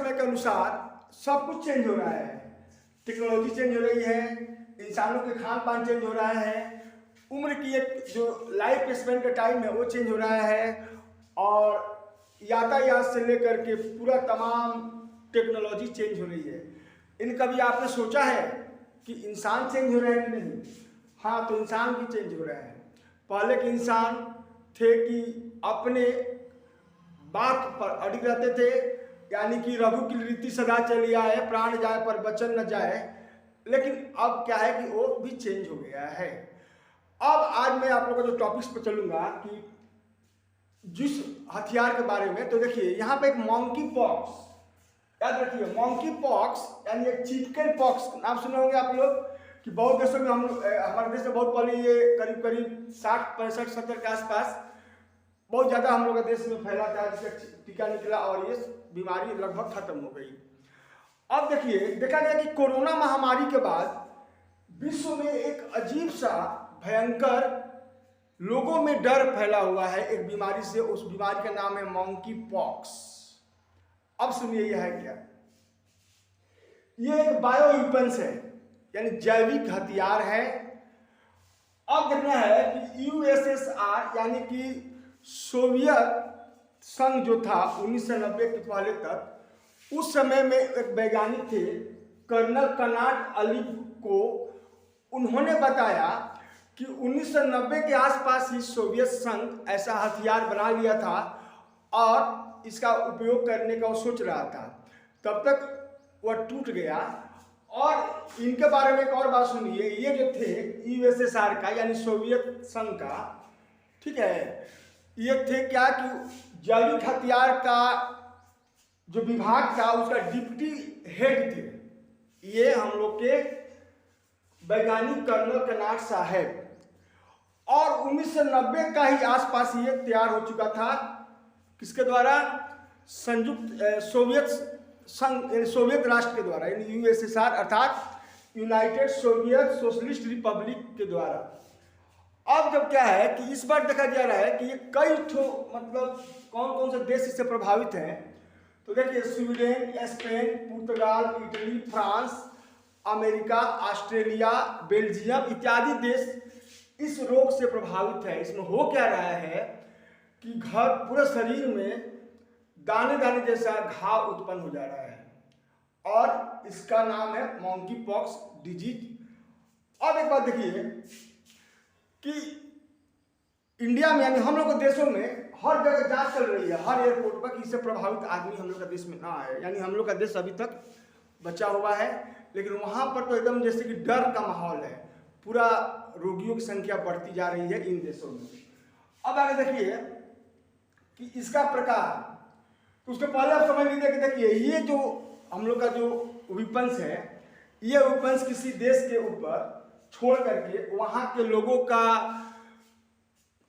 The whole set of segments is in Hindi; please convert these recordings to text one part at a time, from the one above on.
समय के अनुसार सब कुछ चेंज हो रहा है। टेक्नोलॉजी चेंज हो रही है, इंसानों के खान पान चेंज हो रहा है, उम्र की एक जो लाइफ स्पेन का टाइम है वो चेंज हो रहा है, और यातायात से लेकर के पूरा तमाम टेक्नोलॉजी चेंज हो रही है। इन कभी आपने सोचा है कि इंसान चेंज हो रहा है कि नहीं? हाँ, तो इंसान भी चेंज हो रहा है। पहले के इंसान थे कि अपने बात पर अड़िग रहते थे, यानी कि रघु की रीति सदा चली आए, प्राण जाए पर वचन न जाए। लेकिन अब क्या है कि वो भी चेंज हो गया है। अब आज मैं आप लोगों को जो टॉपिक्स पर चलूंगा कि जिस हथियार के बारे में, तो देखिए यहाँ पे एक मंकी पॉक्स, याद रखिए मंकी पॉक्स यानी एक चिकन पॉक्स, नाम सुने होंगे आप लोग कि बहुत देशों में हमारे देश में बहुत पहले ये करीब करीब 60-65-70 के आसपास बहुत ज़्यादा हम लोग के देश में फैला था, जिसका टीका निकला और ये बीमारी लगभग खत्म हो गई। अब देखिए, देखा गया कि कोरोना महामारी के बाद विश्व में एक अजीब सा भयंकर लोगों में डर फैला हुआ है एक बीमारी से। उस बीमारी का नाम है मंकी पॉक्स। अब सुनिए यह है क्या। ये एक बायो वेपन्स है, यानी जैविक हथियार है। अब देखना है कि यूएसएसआर यानी कि सोवियत संघ जो था 1990 के पहले तक, उस समय में एक वैज्ञानिक थे कर्नल कनाट अलीव को, उन्होंने बताया कि 1990 के आसपास ही सोवियत संघ ऐसा हथियार बना लिया था और इसका उपयोग करने का वो सोच रहा था। तब तक वह टूट गया। और इनके बारे में एक और बात सुनिए, ये जो थे यूएसएसआर का यानी सोवियत संघ का, ठीक है, ये थे क्या कि जैविक हथियार का जो विभाग था उसका डिप्टी हेड थे ये हम लोग के वैज्ञानिक कर्नल कनाट साहब। और 1990 का ही आसपास ये तैयार हो चुका था, किसके द्वारा? संयुक्त सोवियत संघ, सोवियत राष्ट्र के द्वारा, यानी यूएसएसआर अर्थात यूनाइटेड सोवियत सोशलिस्ट रिपब्लिक के द्वारा। अब जब क्या है कि इस बार देखा जा रहा है कि ये कई मतलब कौन कौन से देश इससे प्रभावित हैं, तो देखिए स्वीडन, स्पेन, पुर्तगाल, Italy, France, America, Australia, Belgium इत्यादि देश इस रोग से प्रभावित है। इसमें हो क्या रहा है कि पूरे शरीर में दाने दाने जैसा घाव उत्पन्न हो जा रहा है, और इसका नाम है मंकी पॉक्स डिजीज। अब एक बात देखिए कि इंडिया में यानी हम लोग के देशों में हर जगह जांच चल रही है, हर एयरपोर्ट पर, कि इससे प्रभावित आदमी हम लोग का देश में ना आए। यानी हम लोग का देश अभी तक बचा हुआ है, लेकिन वहाँ पर तो एकदम जैसे कि डर का माहौल है, पूरा रोगियों की संख्या बढ़ती जा रही है इन देशों में। अब आगे देखिए कि इसका प्रकार, तो उसके पहले आप समझ लीजिए कि देखिए ये जो हम लोग का जो वेपन्स है, ये वेपन्स किसी देश के ऊपर छोड़ करके वहाँ के लोगों का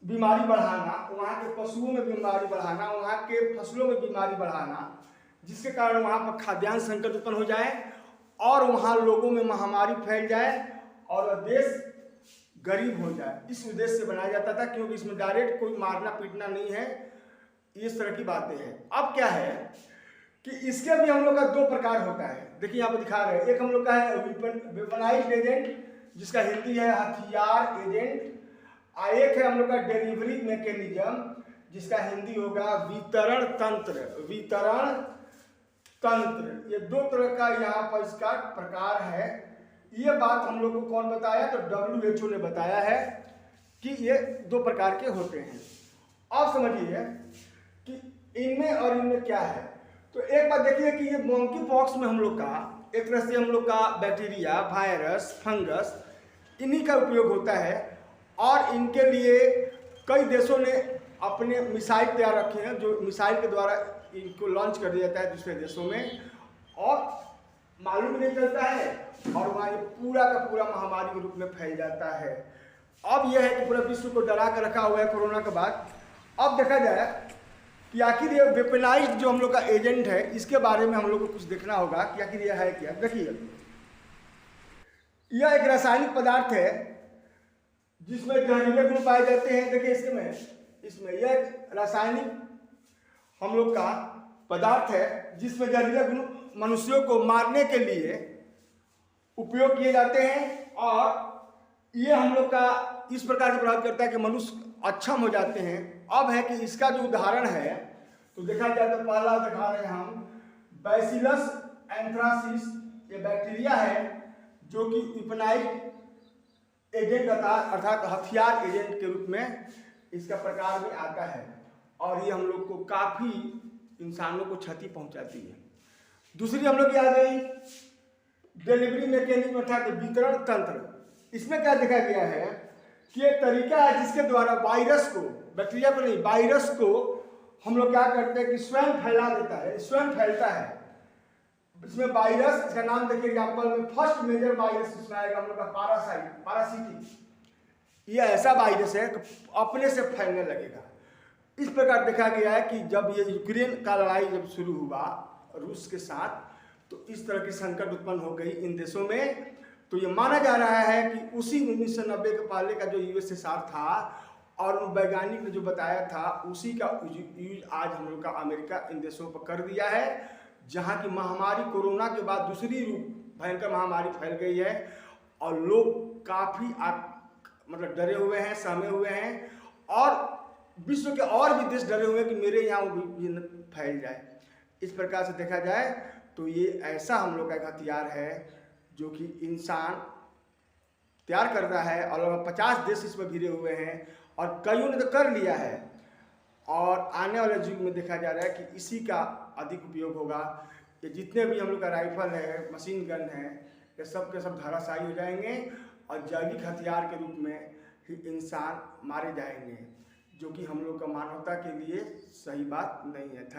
बीमारी बढ़ाना, वहाँ के पशुओं में बीमारी बढ़ाना, वहाँ के फसलों में बीमारी बढ़ाना, जिसके कारण वहाँ पर खाद्यान्न संकट उत्पन्न हो जाए और वहाँ लोगों में महामारी फैल जाए और देश गरीब हो जाए। इस उद्देश्य से बनाया जाता था, क्योंकि इसमें डायरेक्ट कोई मारना पीटना नहीं है, इस तरह की बातें हैं। अब क्या है कि इसके भी हम लोग का दो प्रकार होता है। देखिए यहाँ पर दिखा रहे हैं, एक हम लोग का है वेपनाइज्ड एजेंट, जिसका हिंदी है हथियार एजेंट, और एक है हम लोग का डिलीवरी मैकेनिज्म, जिसका हिंदी होगा वितरण तंत्र। वितरण तंत्र, ये दो तरह का यहाँ पर इसका प्रकार है। ये बात हम लोग को कौन बताया? तो WHO ने बताया है कि ये दो प्रकार के होते हैं। अब समझिए कि इनमें और इनमें क्या है। तो एक बात देखिए कि ये मंकी पॉक्स में हम लोग का एक तरह से हम लोग का बैक्टीरिया, वायरस, फंगस, इन्हीं का उपयोग होता है, और इनके लिए कई देशों ने अपने मिसाइल तैयार रखे हैं, जो मिसाइल के द्वारा इनको लॉन्च कर दिया जाता है दूसरे देशों में, और मालूम नहीं चलता है, और वहाँ ये पूरा का पूरा महामारी के रूप में फैल जाता है। अब यह है कि पूरा विश्व को डरा कर रखा हुआ है कोरोना के बाद। अब देखा जाए कि आखिर ये वेपनाइज्ड जो हम लोग का एजेंट है, इसके बारे में हम लोग को कुछ देखना होगा कि आखिर यह है क्या। देखिए यह एक रासायनिक पदार्थ है जिसमें जहरीले गुण पाए जाते हैं। देखिए इसमें यह रासायनिक हम लोग का पदार्थ है जिसमें जहरीले गुण मनुष्यों को मारने के लिए उपयोग किए जाते हैं, और ये हम लोग का इस प्रकार से प्रभावित करता है कि मनुष्य अक्षम हो जाते हैं। अब है कि इसका जो उदाहरण है तो देखा जाए तो पहला दिखा रहे हैं हम बैसिलस एंथ्रासिस। ये बैक्टीरिया है जो कि विपनाइट एजेंट अर्थात हथियार एजेंट के रूप में इसका प्रकार में आता है, और ये हम लोग को काफ़ी इंसानों को क्षति पहुंचाती है। दूसरी हम लोग की आ गई डिलीवरी मैकेनिज्म अर्थात वितरण तंत्र। इसमें क्या देखा गया है कि एक तरीका है जिसके द्वारा वायरस को, बैक्टीरिया को नहीं, वायरस को हम लोग क्या करते हैं कि स्वयं फैला देता है, स्वयं फैलता है। इसमें वायरस, इसका नाम देखिए एग्जाम्पल में फर्स्ट मेजर वायरस इसमें आएगा हम लोग का पारासिटिक। ये ऐसा वायरस है कि अपने से फैलने लगेगा। इस प्रकार देखा गया है कि जब ये यूक्रेन का लड़ाई जब शुरू हुआ रूस के साथ, तो इस तरह की संकट उत्पन्न हो गई इन देशों में। तो ये माना जा रहा है कि उसी 1990 के पहले का जो यूएसएसआर था और वैज्ञानिक ने जो बताया था उसी का यूज आज हम लोग का अमेरिका इन देशों पर कर दिया है, जहाँ की महामारी कोरोना के बाद दूसरी रूप भयंकर महामारी फैल गई है और लोग काफ़ी मतलब डरे हुए हैं, सहमे हुए हैं, और विश्व के और भी देश डरे हुए हैं कि मेरे यहाँ वो भी फैल जाए। इस प्रकार से देखा जाए तो ये ऐसा हम लोग का एक हथियार है जो कि इंसान तैयार करता है, और लगभग 50 देश इस पर घिरे हुए हैं और कईयों ने तो कर लिया है, और आने वाले युग में देखा जा रहा है कि इसी का अधिक उपयोग होगा। ये जितने भी हम लोग का राइफल है, मशीन गन है, ये सब के सब धराशायी हो जाएंगे और जैविक हथियार के रूप में ही इंसान मारे जाएंगे, जो कि हम लोग का मानवता के लिए सही बात नहीं है।